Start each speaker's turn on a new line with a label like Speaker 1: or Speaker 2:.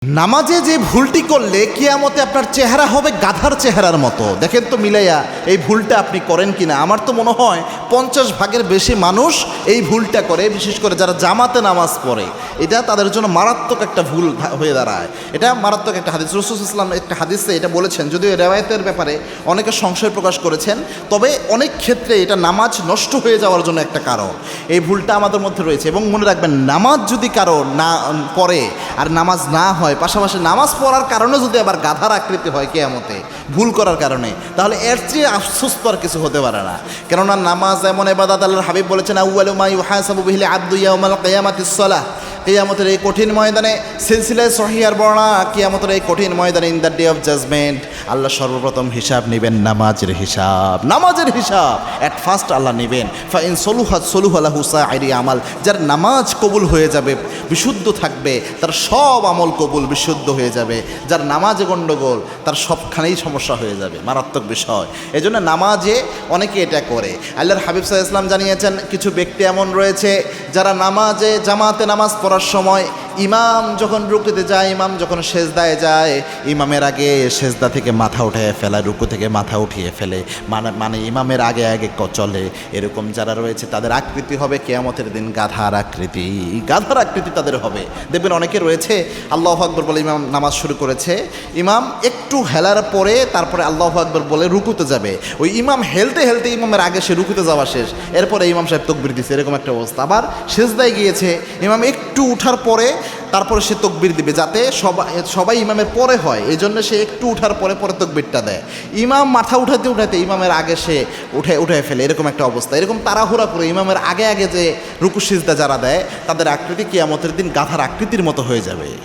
Speaker 1: নামাজে যে ভুলটি করলে কিয়ামতে আপনার চেহারা হবে গাধার চেহারার মতো। দেখেন তো মিলাইয়া এই ভুলটা আপনি করেন কিনা। আমার তো মনে হয় 50 ভাগের বেশি মানুষ এই ভুলটা করে, বিশেষ করে যারা জামাতে নামাজ পড়ে। এটা তাদের জন্য মারাত্মক একটা ভুল হয়ে দাঁড়ায়। এটা মারাত্মক একটা হাদিস, রাসূল সাল্লাল্লাহু আলাইহি ওয়াসাল্লাম একটা হাদিসে এটা বলেছেন, যদিও রেওয়ায়েতের ব্যাপারে অনেকে সংশয় প্রকাশ করেছেন, তবে অনেক ক্ষেত্রে এটা নামাজ নষ্ট হয়ে যাওয়ার জন্য একটা কারণ। এই ভুলটা আমাদের মধ্যে রয়েছে। এবং মনে রাখবেন, নামাজ যদি কারো না পড়ে আর নামাজ না হয়, পাশাপাশি নামাজ পড়ার কারণে যদি আবার গাধার আকৃতি হয় কিয়ামতে ভুল করার কারণে, তাহলে এর চেয়ে আফসোস তো আর কিছু হতে পারে না। কেননা নামাজ এমন ইবাদত, আল্লাহর হাবিব বলেছেন আউয়ালু মা ইউহাসাবু বিহিল আবদু ইয়াউমাল কিয়ামাতিস সালাহ। কিয়ামতের এই কঠিন ময়দানে, সিলসিলায়ে সহিহার বর্ণনা, কিয়ামতের এই কঠিন ময়দানে, in the day of judgment, Allah সর্বপ্রথম হিসাব নেবেন নামাজের হিসাব। নামাজের হিসাব অ্যাট ফার্স্ট আল্লাহ নেবেন। ফা ইন সলুহাত সলুহা লাহু সাইরি আমাল। যার নামাজ কবুল হয়ে যাবে, বিশুদ্ধ থাকবে, তার সব আমল কবুল বিশুদ্ধ হয়ে যাবে। যার নামাজে গণ্ডগোল, তার সবখানেই সমস্যা হয়ে যাবে, মারাত্মক বিষয়। এই জন্য নামাজে অনেকে এটা করে। আল্লাহর হাবিব সাল্লাল্লাহু আলাইহি ওয়াসাল্লাম জানিয়েছেন, কিছু ব্যক্তি এমন রয়েছে যারা নামাজে জামাতে নামাজ পড়ার সময় ইমাম যখন রুকুতে যায়, ইমাম যখন সেজদায় যায়, ইমামের আগে সেজদা থেকে মাথা উঠিয়ে ফেলে, রুকু থেকে মাথা উঠিয়ে ফেলে, মানে ইমামের আগে আগে চলে। এরকম যারা রয়েছে তাদের আকৃতি হবে কিয়ামতের দিন গাধার আকৃতি। গাধার আকৃতি তাদের হবে। দেখবেন অনেকে রয়েছে আল্লাহু আকবার বলে ইমাম নামাজ শুরু করেছে, ইমাম একটু হেলার পরে তারপরে আল্লাহু আকবার বলে রুকুতে যাবে। ওই ইমাম হেলতে হেলতে ইমামের আগে সে রুকুতে যাওয়া শেষ, এরপরে ইমাম সাহেব তাকবীর দিচ্ছে, এরকম একটা অবস্থা। আবার সেজদায় গিয়েছে, ইমাম একটু উঠার পরে তারপরে সে তাকবীর দিবে, যাতে সবাই ইমামের পরে হয়। এই জন্য সে একটু উঠার পরে পরে তাকবীরটা দেয়। ইমাম মাথা উঠাতে উঠাতে ইমামের আগে সে উঠে ফেলে, এরকম একটা অবস্থা। এরকম তাড়াহুড়া করে ইমামের আগে আগে যে রুকু সিজদা যারা দেয়, তাদের আকৃতি কিয়ামতের দিন গাধার আকৃতির মতো হয়ে যাবে।